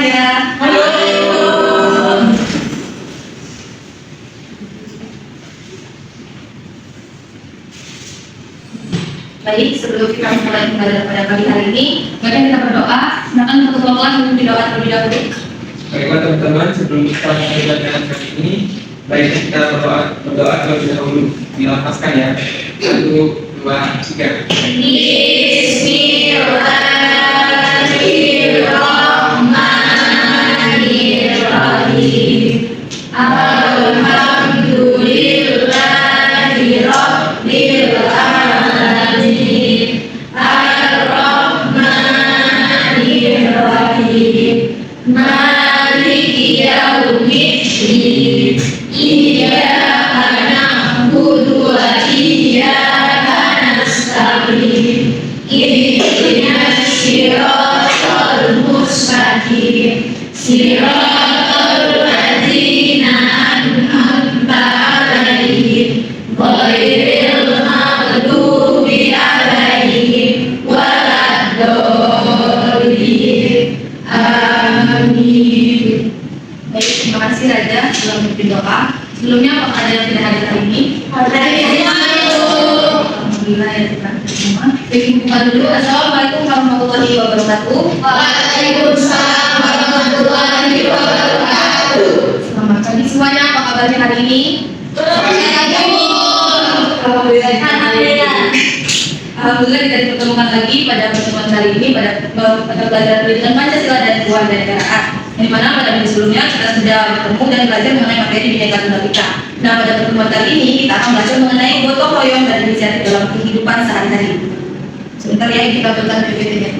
semuanya. Halo. Baik, sebelum kita mulai pembelajaran pada pagi hari ini, mari kita berdoa. Silakan untuk ketua kelas untuk doa terlebih dahulu. Baiklah teman-teman, sebelum kita mulai pelajaran kali ini, baiknya kita berdoa terlebih dahulu. Dilapaskan ya. 1, 2, 3. Bismillahirrahmanirrahim. Alhamdulillahirabbil alamin. Ar-Rahmanirrahim. Maliki yaumiddin. Iyyaka na'budu wa iyyaka nasta'in. Ihdinas siratal mustaqim. Siratal ladzina an'amta 'alaihim ghairil maghdubi 'alaihim waladdallin. Amin. Baik, terima kasih Raja telah memimpin doa. Sebelumnya apakah ada yang tidak hadir hari ini? Alhamdulillah ya kita semua. Baik, buka dulu. Assalamualaikum warahmatullahi wabarakatuh. Waalaikumsalam warahmatullahi wabarakatuh. Selamat pagi semuanya. Apa kabarnya hari ini? Alhamdulillah. Alhamdulillah kita dipertemukan lagi pada pertemuan kali ini pada pelajaran pendidikan Pancasila dan Kewarganegaraan. Di mana pada minggu sebelumnya kita sudah bertemu dan belajar mengenai materi Bhinneka Tunggal Ika. Nah, pada pertemuan kali ini kita akan belajar mengenai gotong royong dan inisiatif dalam kehidupan sehari-hari. Sebentar ya, kita buka PPT-nya.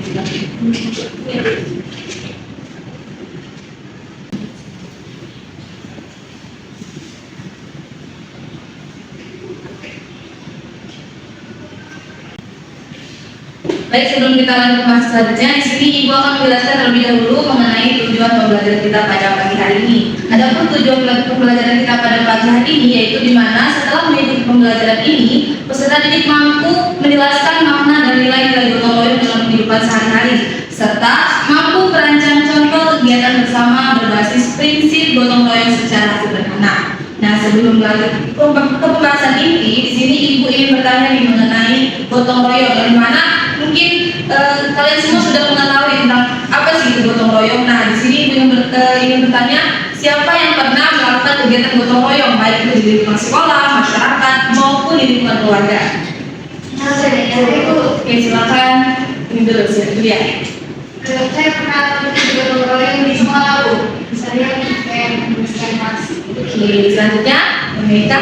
Baik, sebelum kita lanjut ke bahas selanjutnya, di sini Ibu akan menjelaskan terlebih dahulu mengenai tujuan pembelajaran kita pada pagi hari ini. Adapun tujuan pembelajaran kita pada pagi hari ini yaitu di mana setelah mengikuti pembelajaran ini, peserta didik mampu menjelaskan makna dan nilai-nilai gotong royong dalam kehidupan sehari-hari, serta mampu merancang contoh kegiatan bersama berbasis prinsip gotong royong secara sederhana. Nah, sebelum lanjut ke pembahasan inti, di sini Ibu ingin bertanya mengenai gotong royong, di mana mungkin kalian semua sudah mengetahui tentang apa sih itu gotong royong. Nah, di sini Ibu ingin bertanya, siapa yang pernah melakukan kegiatan gotong royong, baik itu di lingkungan sekolah, masyarakat, maupun di lingkungan keluarga? Oke, silakan. Ini dulu ya. Saya pernah ikut gotong royong di sekolah, Bu. Misalnya kayak membersihkan kelas. Oke, selanjutnya, Meka.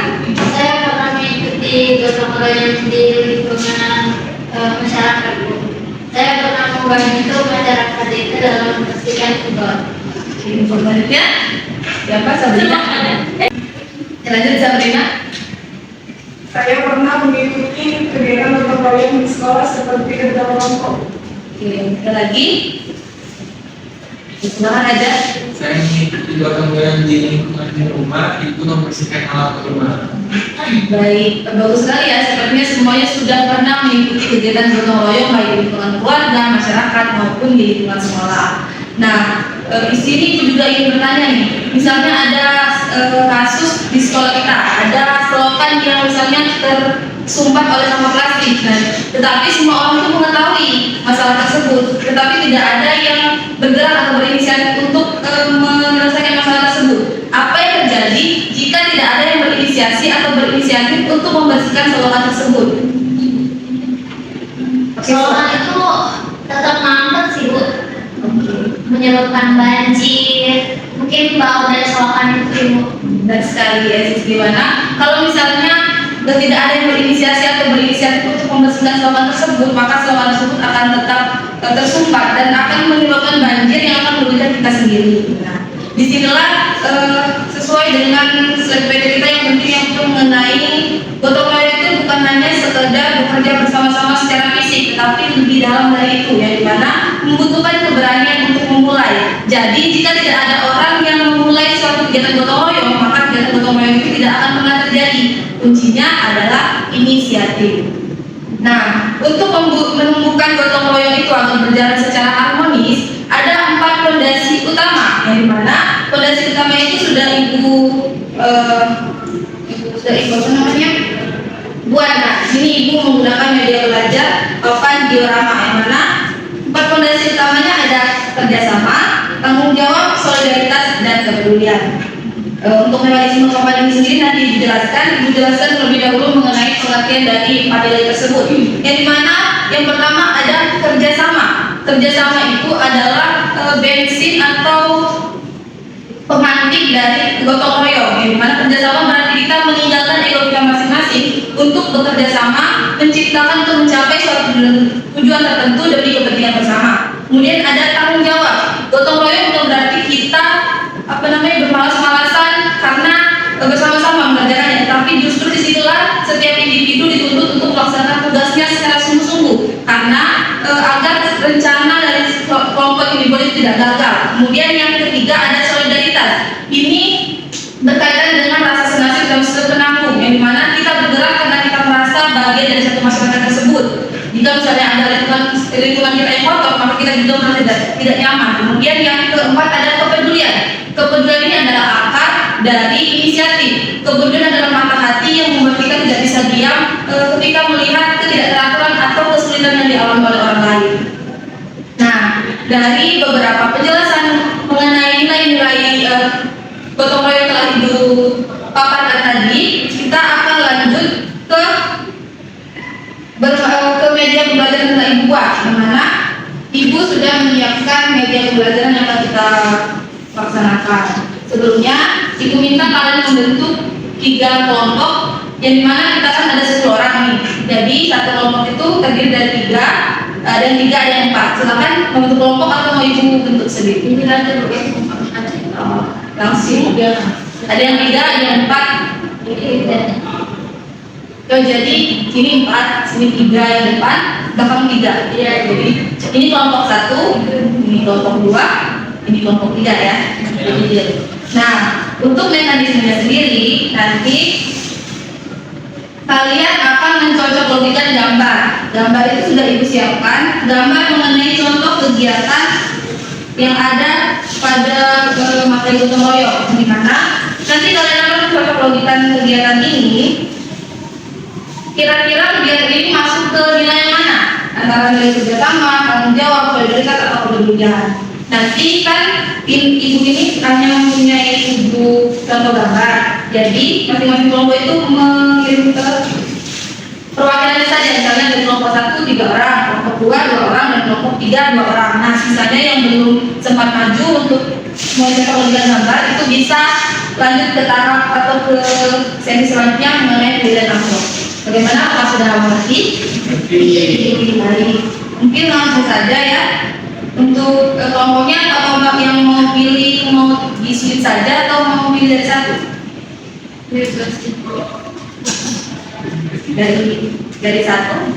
Saya pernah mengikuti gotong royong di lingkungan masyarakat, Bu. Saya pernah membantu masyarakat itu dalam membersihkan kebun. Oke, selanjutnya, siapa? Sabrina. Lanjut Sabrina. Saya pernah mengikuti kegiatan gotong royong di sekolah seperti kerja kelompok. Oke, ada lagi. Silakan aja. Saya mengikuti gotong royong di lingkungan rumah, itu membersihkan alat rumah. Baik, bagus sekali ya. Sepertinya semuanya sudah pernah mengikuti kegiatan gotong royong baik di lingkungan keluarga, masyarakat maupun di lingkungan sekolah. Nah, di sini aku juga ingin bertanya nih. Misalnya ada kasus di sekolah kita, ada selokan yang misalnya tersumbat oleh sampah plastik, tetapi semua orang itu mengetahui masalah tersebut, tetapi tidak ada yang bergerak atau berinisiatif untuk menyelesaikan masalah tersebut. Apa yang terjadi jika tidak ada yang berinisiasi atau berinisiatif untuk membersihkan selokan tersebut? Sekolah itu tetap mampet sih, Bu. Menyebabkan banjir, mungkin bau dari selokan itu, Bu. Dan sekali ya, gimana kalau misalnya tidak ada yang berinisiasi atau berinisiatif untuk membersihkan selokan tersebut, maka selokan tersebut akan tetap tersumbat dan akan menyebabkan banjir yang akan merugikan kita sendiri. Nah, disinilah sesuai dengan slide kita yang penting yang mengenai gotong royong itu bukan hanya sekedar bekerja bersama-sama secara fisik, tetapi lebih dalam dari itu ya, dimana membutuhkan keberanian untuk memulai. Jadi jika tidak ada orang yang memulai suatu kegiatan gotong royong, maka kegiatan gotong royong itu tidak akan pernah terjadi. Kuncinya adalah inisiatif. Nah, untuk menumbuhkan gotong royong itu agar berjalan secara harmonis, ada 4 fondasi utama yang dimana fondasi utama itu sudah ibu apa namanya buat. Nah, sini ibu menggunakan media belajar papan diorama yang mana 4 fondasi utamanya ada kerjasama, tanggung jawab, solidaritas, dan kepedulian. Untuk mekanisme papan ini sendiri nanti ibu jelaskan terlebih dahulu mengenai pengertian dari 4 nilai tersebut. Yang dimana yang pertama ada kerjasama. Kerjasama itu adalah bensin atau pemantik dari gotong royong. Yang dimana kerjasama berarti kita meninggalkan ego kita masing-masing untuk bekerja sama, menciptakan untuk mencapai suatu tujuan tertentu demi kepentingan bersama. Kemudian ada tanggung jawab. Gotong royong itu berarti kita bermalas-malasan karena bersama-sama mengerjakannya. Tapi justru disitulah setiap individu dituntut untuk melaksanakan tugasnya secara sungguh-sungguh karena agar rencana dari kelompok ini boleh tidak gagal. Kemudian yang ketiga ada solidaritas. Ini berkaitan dengan rasa senasib dan sepenanggung, yang dimana kita bergerak karena kita merasa bagian dari satu masyarakat tersebut. Jika misalnya ada lingkungan kita yang kotor, maka kita juga merasa tidak nyaman. Kemudian yang keempat ada kepedulian. Kepedulian ini adalah akar dari inisiatif. Kepedulian adalah mata hati yang membuat kita tidak bisa diam ketika melihat ketidakteraturan atau kesulitan yang dialami oleh orang lain. Nah, dari beberapa penjelasan mengenai nilai-nilai gotong royong telah ibu paparkan tadi, kita akan lanjut ke media pembelajaran yang ibu buat, di mana ibu sudah menyiapkan media pembelajaran yang akan kita laksanakan. Sebelumnya, ibu minta kalian membentuk 3 kelompok, yang dimana kita kan ada 10 orang nih. Jadi satu kelompok itu terdiri dari 3, dan 3 ada yang 4. Silakan membentuk kelompok atau mau ibu bentuk sendiri. Ini lanjut langsung. Ada yang 3, ada yang 4. Jadi sini 4, sini 3 yang depan, belakang 3. Ya, jadi ini kelompok 1, ini kelompok 2, ini kelompok 3 ya. Nah, untuk mekanismenya sendiri nanti kalian akan mencocoklogikan gambar. Gambar itu sudah ibu siapkan. Gambar mengenai contoh kegiatan yang ada pada materi gotong royong, di mana nanti kalian akan mencocoklogikan kegiatan ini. Kira-kira kegiatan ini masuk ke nilai yang mana? Antara nilai kerjasama, tanggung jawab, solidaritas, atau kepedulian. Nanti kan ibu ini hanya mempunyai 7 contoh gambar. Jadi masing-masing kelompok itu mengirim ke perwakilannya saja. Misalnya dari kelompok 1 3 orang, kelompok 2 2 orang, dan kelompok 3 2 orang. Nah, sisanya yang belum sempat maju untuk mencetak gambar itu bisa lanjut ke tahap atau ke sesi selanjutnya mengenai pilihan amplop. Bagaimana? Apakah sudah mengerti? Mungkin langsung saja ya. Untuk kelompoknya, atau yang mau pilih mau disulit saja atau mau pilih dari 1? Dari 1.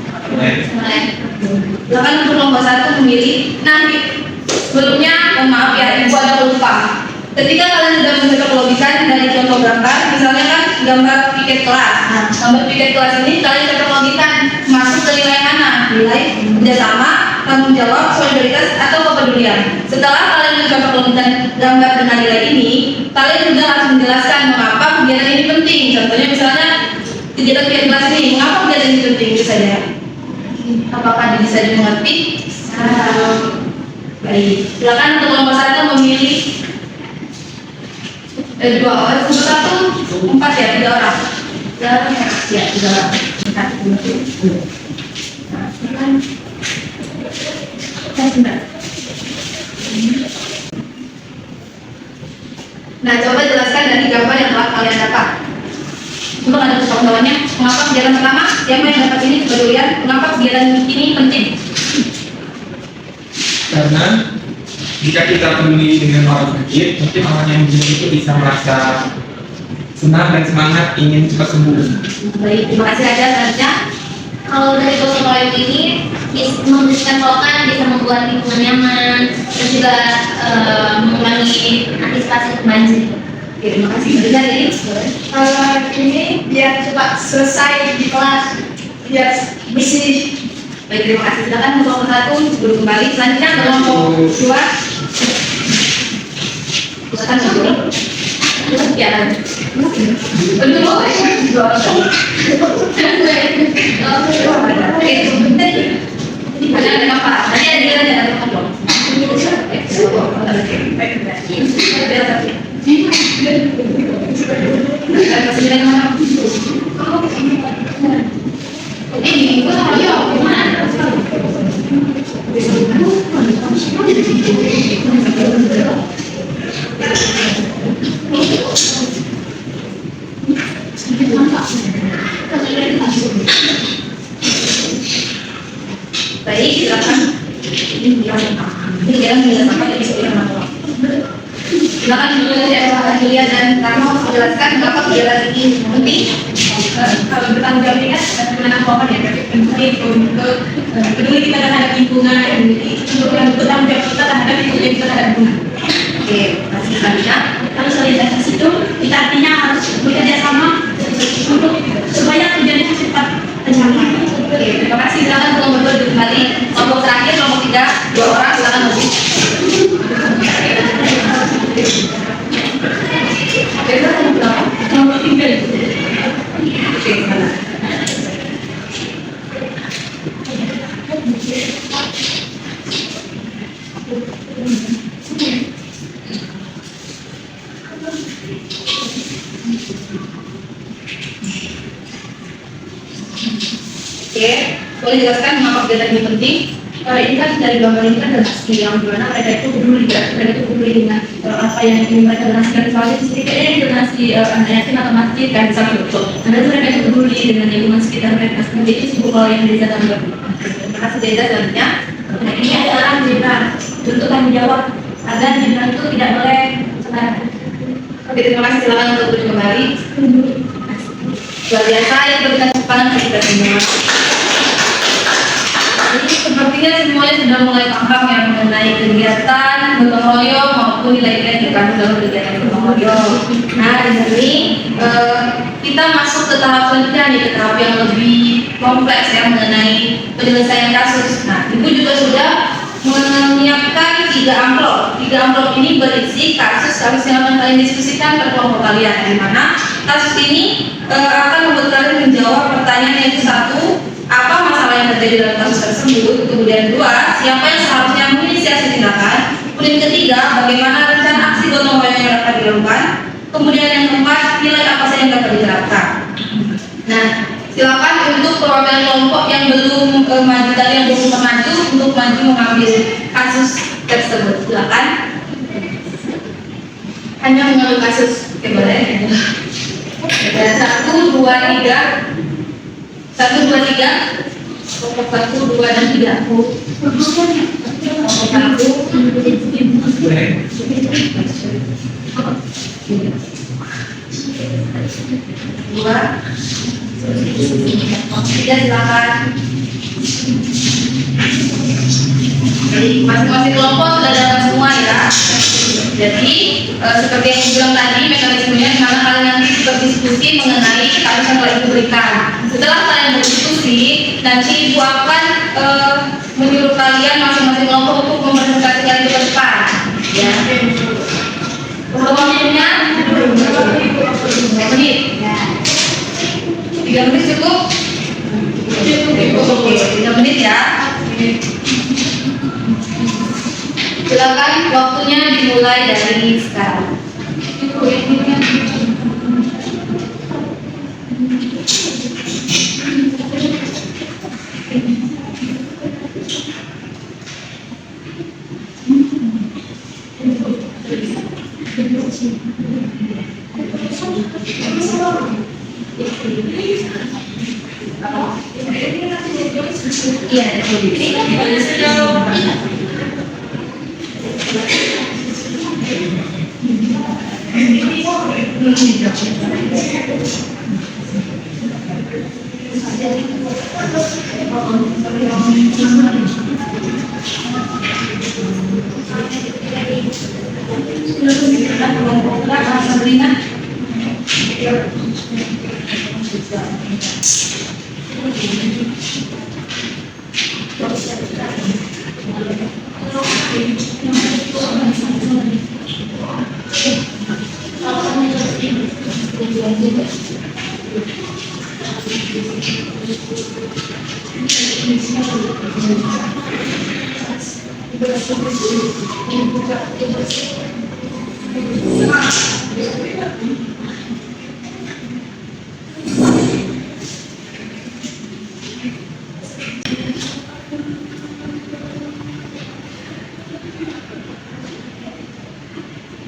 Silakan untuk kelompok 1 memilih. Nanti sebelumnya, maaf ya, ibu ada lupa. Ketika kalian sudah mencocoklogikan dari contoh gambar, misalnya kan gambar piket kelas. Nah, gambar piket kelas ini kalian cocoklogikan masuk ke nilai mana? Nilai kerjasama, tanggung jawab, solidaritas, atau kepedulian. Setelah kalian mencocoklogikan gambar dengan nilai ini, kalian juga harus menjelaskan mengapa kegiatan ini penting. Contohnya misalnya kegiatan piket kelas ini, mengapa kegiatan ini penting? Itu saja. Apakah bisa dimengerti? Baik. Silakan untuk kelompok 1 memilih 2 orang, 1, 4 ya, 3 orang. Ya, 3 orang. Nah, coba jelaskan dari gambar yang telah kalian dapat. Coba ada kesempatannya. Mengapa kegiatan pertama? Siapa yang dapat ini kepedulian? Mengapa kegiatan ini penting? Karena jika kita peduli dengan orang sakit, mungkin orang yang begini itu bisa merasa senang dan semangat ingin cepat sembuh. Baik, terima kasih aja selanjutnya. Kalau dari gotong royong ini membersihkan selokan bisa membuat lingkungan nyaman, terus juga mengurangi antisipasi banjir. Oke, terima kasih. Selanjutnya Ini biar cepat selesai di kelas, biar bersih. baik, terima kasih. Silakan kelompok 1 sebelum kembali. Selanjutnya kelompok 2. jelaskan dulu. Ya, betul. Ada apa? Tadi ada ngomong. Ini baik, silakan. Ini jangan menjelaskan dari sekitar masalah. Silakan Julia dan Rama menjelaskan kenapa kegiatan ini penting. Kalau bertanggung jawab ini kan bagaimana keuangan ya, tapi penting untuk peduli kita terhadap lingkungan, untuk bertanggung jawab kita terhadap lingkungan kita terhadap lingkungan. Oke, masih selanjutnya. Kalau solidaritas itu kita artinya harus bekerja sama untuk supaya tujuan itu cepat tercapai. Oke, terima kasih. Silakan kelompok 2 duduk kembali. Kelompok terakhir, kelompok 3, 2 orang silakan maju. Oke, kelompok berapa? Kelompok 3 itu. Oke, mana? Oke, boleh jelaskan mengapa kegiatan ini penting? Ini kan dari gambar ini kan ada skill yang dimana mereka itu peduli, mereka itu peduli dengan apa yang ingin mereka donasikan. Misalnya di sini kayaknya ini donasi anak yatim atau masjid kan bisa betul. Karena itu mereka itu peduli dengan lingkungan sekitar mereka. Seperti itu sih kalau yang Deza tanggap. Terima kasih Deza. Selanjutnya, Nah ini adalah Gibran untuk tanggung jawab agar Gibran itu tidak boleh sekarang. oke, terima kasih. Silakan untuk duduk kembali. Luar biasa yang berikan kesempatan kita semua. Jadi sepertinya semuanya sudah mulai paham ya mengenai kegiatan gotong royong maupun nilai-nilai yang terkandung dalam kegiatan gotong royong. Nah, di sini kita masuk ke tahap selanjutnya nih, ke tahap yang lebih kompleks ya mengenai penyelesaian kasus. Nah, Ibu juga sudah menyiapkan 3 amplop. 3 amplop ini berisi kasus-kasus yang akan kalian diskusikan ke kelompok kalian, di mana kasus ini akan membuat kalian menjawab pertanyaan yaitu 1, apa masalah yang terjadi dalam kasus tersebut, kemudian 2, siapa yang seharusnya menginisiasi tindakan, kemudian ketiga, bagaimana rencana aksi gotong royong yang dapat dilakukan, kemudian yang keempat, nilai apa saja yang dapat diterapkan. Nah, silakan untuk perwakilan kelompok yang belum maju tadi, yang belum maju untuk maju mengambil kasus tersebut. Silakan. Hanya mengambil kasus. Oke, boleh. Dan 1, 2, 3. 1, 2, 3. Kelompok 1, 2, dan 3. Kelompok 3, silakan. Jadi masing-masing kelompok sudah dapat semua ya. Jadi seperti yang saya bilang tadi, mekanismenya di mana kalian nanti berdiskusi mengenai kasus yang telah diberikan. Setelah kalian berdiskusi, nanti Ibu akan menyuruh kalian masing-masing kelompok untuk mempresentasikan itu ke depan. Ya. Waktunya 3 menit. 3 menit cukup? Oke, 3 menit ya. Silakan, waktunya dimulai dari sekarang. Iya,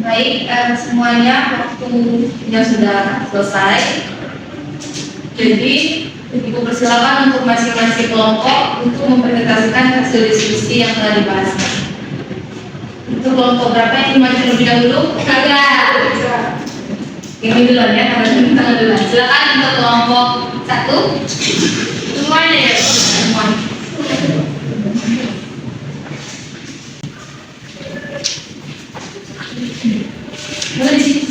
Baik, semuanya waktunya sudah selesai. Jadi, Ibu persilakan untuk masing-masing kelompok untuk mempresentasikan hasil diskusi yang telah dibahas. Untuk kelompok berapa yang maju terlebih dahulu? Ini duluan ya, karena ini tangan duluan. Silakan untuk kelompok 1. Semuanya ya, semuanya. Boleh di sini.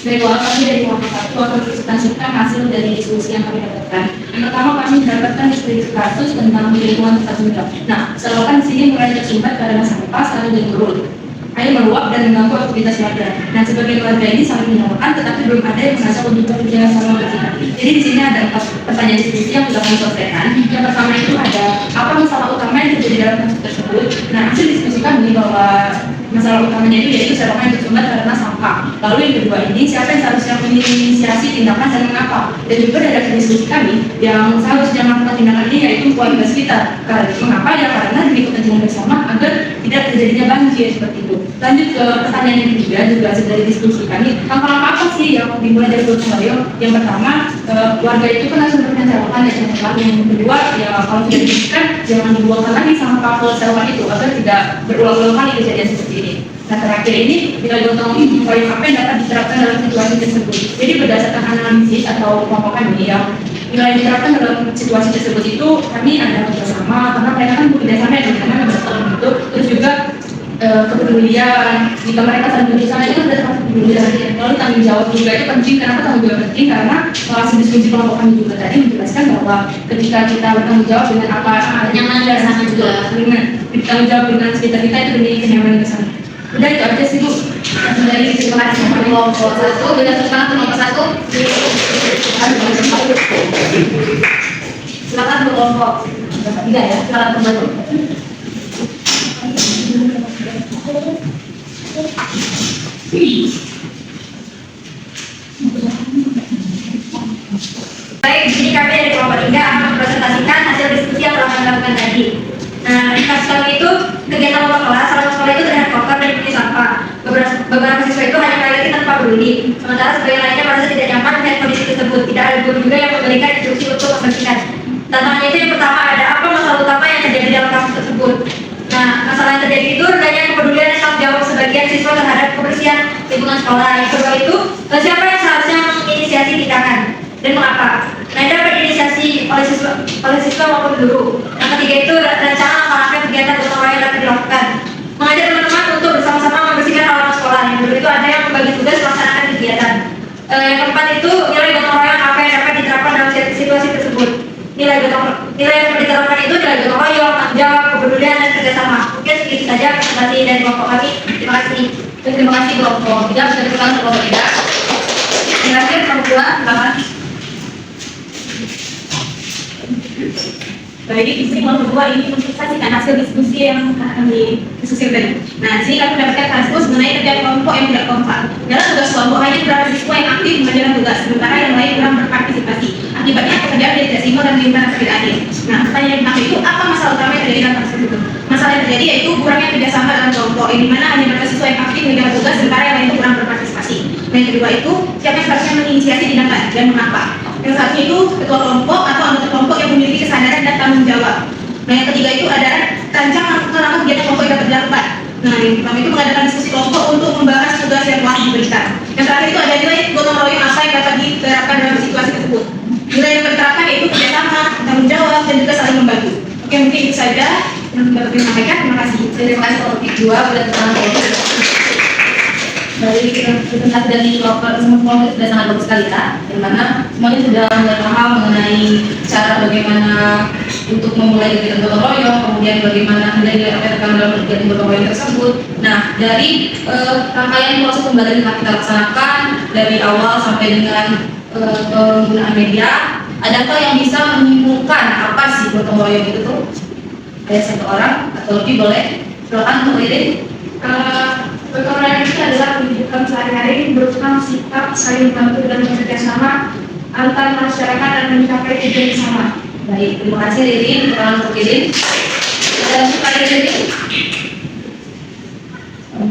Dari kami dari kelompok 1 akan presentasikan hasil dari diskusi yang kami dapatkan. Yang pertama, kami mendapatkan diskusi kasus tentang lingkungan tempat tinggal. Nah, selokan di sini mulai tersumbat karena sampah selalu dan turun. Air meluap dan mengganggu aktivitas warga. Nah, sebagai warga ini saling menyalahkan, tetapi belum ada yang merasa untuk berjalan sama bersihkan. Jadi di sini ada 4 pertanyaan diskusi yang sudah kami selesaikan. Yang pertama itu ada apa masalah utama yang terjadi dalam kasus tersebut. Nah, hasil diskusi kami bahwa masalah utamanya itu yaitu selokan yang tersumbat karena sampah. Lalu yang kedua ini siapa yang seharusnya menginisiasi tindakan dan mengapa. Dan juga dari hasil diskusi kami yang seharusnya melakukan tindakan ini yaitu warga sekitar. Mengapa? Ya karena demi kepentingan bersama agar tidak terjadinya banjir seperti itu. Lanjut ke pertanyaan yang ketiga juga hasil dari diskusi kami. Langkah-langkah apa sih yang dimulai dari gotong royong? Yang pertama, warga itu kan harus memberikan selokan dan sampah. Yang kedua, ya kalau tidak dibersihkan jangan dibuangkan lagi sampah ke selokan itu agar tidak berulang-ulang kali kejadian seperti ini. Nah, terakhir ini kita gotong royong apa yang dapat diterapkan dalam situasi tersebut. Jadi berdasarkan analisis atau kelompok kami yang nilai yang diterapkan dalam situasi tersebut itu kami ada bersama karena mereka kan bekerjasama ya teman-teman itu, terus juga kepedulian jika mereka saling bekerjasama itu kan ada kepedulian. Lalu tanggung jawab juga itu penting. Kenapa tanggung jawab penting? Karena hasil diskusi kelompok kami juga tadi menjelaskan bahwa ketika kita bertanggung jawab dengan apa Kenyamanan bersama juga. dengan bertanggung jawab dengan sekitar kita itu demi kenyamanan bersama. Udah itu aja sih Bu. Dari terima kasih sama kelompok 1. Bila sekarang kelompok 1. Silakan untuk kelompok 3 ya. Silakan kembali. Baik, di sini kami dari kelompok 3 akan mempresentasikan hasil diskusi yang telah kami lakukan tadi. Nah, di kasus kami itu kegiatan lomba kelas, salah sekolah itu terlihat kotor dan penuh sampah. Beberapa siswa itu hanya mengikuti tanpa peduli. Sementara sebagian lainnya merasa tidak nyaman dengan kondisi tersebut. Tidak ada guru juga yang memberikan instruksi untuk membersihkan. Tantangannya itu yang pertama ada apa masalah utama yang terjadi dalam kasus tersebut. Nah, masalah yang terjadi itu rendahnya kepedulian dan tanggung jawab sebagian siswa terhadap kebersihan lingkungan sekolah. Yang kedua itu siapa yang seharusnya menginisiasi tindakan dan mengapa. Nah, ini dapat diinisiasi oleh siswa maupun guru. Yang ketiga itu rencana langkah-langkah kegiatan gotong royong dapat dilakukan. Mengajak teman-teman untuk bersama-sama membersihkan halaman sekolah. Yang kedua itu ada yang membagi tugas melaksanakan kegiatan. Yang keempat itu nilai gotong royong apa yang dapat diterapkan dalam situasi tersebut. Nilai yang dapat diterapkan itu nilai gotong royong, tanggung jawab, kepedulian dan kerjasama. Mungkin segitu saja presentasi dari kelompok kami. Terima kasih. Terima kasih kelompok 3. Bisa diulang kelompok 3. Terima kasih kelompok 2. Silakan. Baik, di sini kelompok 2 ini mempresentasikan hasil diskusi yang kami diskusikan tadi. Nah, di sini kami mendapatkan kasus mengenai kerja kelompok yang tidak kompak. Dalam tugas kelompok hanya beberapa siswa yang aktif mengerjakan tugas, sementara yang lain kurang berpartisipasi. Akibatnya pekerjaan tidak seimbang dan lingkungan tidak adil. Nah, pertanyaan pertama itu apa masalah utama yang terjadi dalam kasus itu? Masalah yang terjadi yaitu kurangnya kerjasama dalam kelompok, yang dimana hanya beberapa siswa yang aktif mengerjakan tugas, sementara yang lain itu kurang berpartisipasi. Dan yang kedua itu siapa yang seharusnya menginisiasi tindakan dan mengapa? Yang satu itu ketua kelompok atau anggota kelompok yang memiliki kesadaran dan tanggung jawab. Nah, yang ketiga itu ada rancang langkah kegiatan kelompok yang dapat dilakukan. Nah, yang pertama itu mengadakan diskusi kelompok untuk membahas tugas yang telah diberikan. Yang terakhir itu ada nilai gotong royong apa yang dapat diterapkan dalam situasi tersebut. Nilai yang diterapkan yaitu kerjasama, tanggung jawab, dan juga saling membantu. Oke, mungkin itu saja yang dapat disampaikan. Terima kasih. Terima kasih kelompok 2. Boleh tangan kelompok. Dari presentasi dari kelompok semua sudah sangat bagus sekali Kak, di mana semuanya sudah mulai paham mengenai cara bagaimana untuk memulai kegiatan gotong royong, kemudian bagaimana nilai-nilai apa yang terkandung dalam kegiatan gotong royong tersebut. Nah, dari rangkaian proses pembelajaran yang kita laksanakan dari awal sampai dengan penggunaan media, adakah yang bisa menyimpulkan apa sih gotong royong itu tuh? Ada satu orang atau lebih boleh? Silakan untuk Lidin. Gotong royong itu adalah kehidupan sehari-hari berupa sikap saling membantu dan bekerja sama antar masyarakat dan mencapai tujuan bersama. Baik, terima kasih Lidin. Kurang untuk Lidin. Ada lagi Pak Lidin?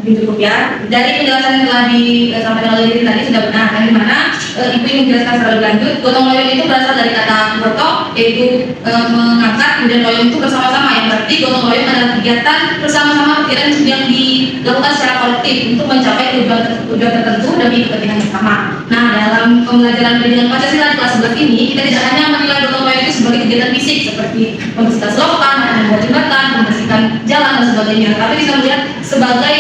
Cukup ya. Dari penjelasan yang telah disampaikan oleh Lidin tadi sudah benar kan, di mana Ibu ingin menjelaskan secara lebih lanjut. Gotong royong itu berasal dari kata gotong, yaitu mengangkat, kemudian royong itu bersama-sama, yang berarti gotong royong adalah kegiatan bersama-sama, kegiatan yang dilakukan secara kolektif untuk mencapai tujuan tertentu demi kepentingan bersama. Nah, dalam pembelajaran pendidikan Pancasila di kelas 11 ini, kita tidak hanya menilai gotong royong itu sebagai kegiatan fisik seperti membersihkan selokan, membuat jembatan, membersihkan jalan dan sebagainya, tapi kita melihat sebagai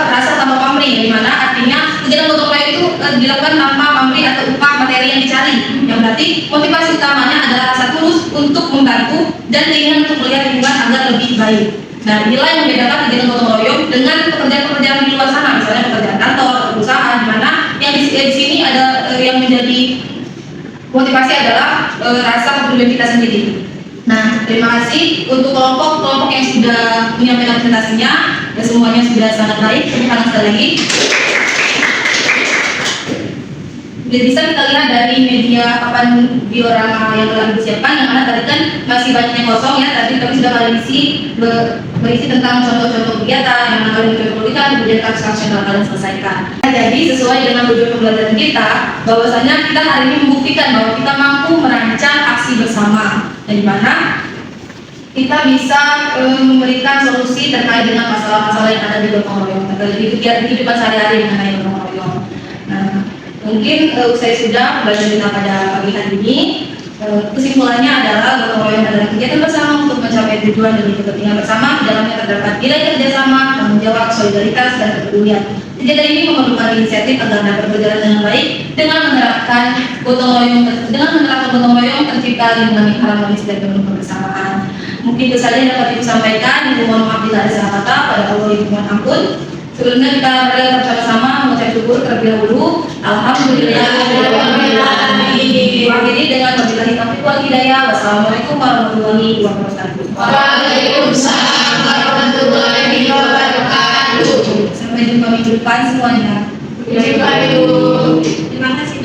rasa tanpa pamrih, di mana artinya kegiatan gotong royong itu dilakukan tanpa pamrih atau upah materi yang dicari, yang berarti motivasi utamanya adalah rasa tulus untuk membantu dan keinginan untuk melihat lingkungan agar lebih baik. Nah, inilah yang membedakan kegiatan gotong royong dengan pekerjaan-pekerjaan di luar sana, misalnya pekerjaan kantor atau perusahaan, di mana yang di sini ada yang menjadi motivasi adalah rasa kepedulian kita sendiri. Nah, terima kasih untuk kelompok yang sudah menyampaikan presentasinya, dan semuanya sudah sangat baik. Terima kasih sekali lagi. Bisa kita lihat dari media papan diorama yang telah disiapkan, yang mana tadi kan masih banyak yang kosong ya. Tadi kami sudah berisi tentang contoh-contoh kegiatan yang akan diperlukan, kemudian kasus yang kalian selesaikan. Jadi sesuai dengan tujuan pembelajaran kita, bahwasanya kita hari ini membuktikan bahwa kita mampu merancang aksi bersama, dan di mana kita bisa memberikan solusi terkait dengan masalah-masalah yang ada di gotong royong, di kehidupan sehari-hari mengenai gotong royong. Nah, mungkin usai sudah pembelajaran kita pada pagi hari ini, kesimpulannya adalah gotong royong adalah kegiatan bersama untuk mencapai tujuan demi kepentingan bersama. Di dalamnya terdapat nilai kerjasama, tanggung jawab, solidaritas, dan kepedulian. Kegiatan ini memerlukan inisiatif agar dapat berjalan dengan baik dengan menerapkan gotong royong tercipta lingkungan yang harmonis dan penuh kebersamaan. Mungkin itu saja yang dapat Ibu sampaikan. Ibu mohon maaf bila ada salah kata. Pada Allah Ibu mohon ampun. Sebelumnya kita berdoa bersama-sama mengucap syukur terlebih dahulu. Alhamdulillahirobbilalamin. Akhiri dengan wabillahi taufiq wal hidayah. Wassalamualaikum warahmatullahi wabarakatuh. Waalaikumsalam warahmatullahi wabarakatuh. Sampai jumpa minggu depan semuanya. Terima kasih. Terima kasih.